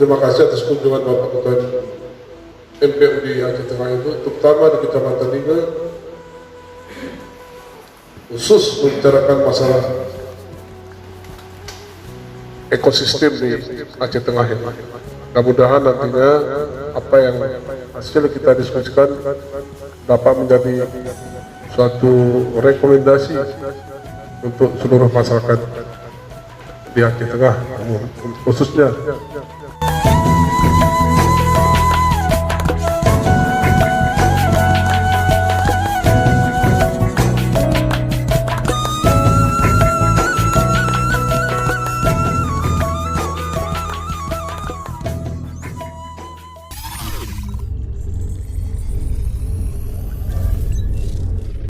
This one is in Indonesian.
Terima kasih atas kunjungan Bapak Ketua MPU di Aceh Tengah itu, terutama di Kecamatan Linga, khusus membicarakan masalah ekosistem di Aceh Tengah ini. Mudah-mudahan nantinya apa yang hasil kita diskusikan dapat menjadi suatu rekomendasi untuk seluruh masyarakat di Aceh Tengah, khususnya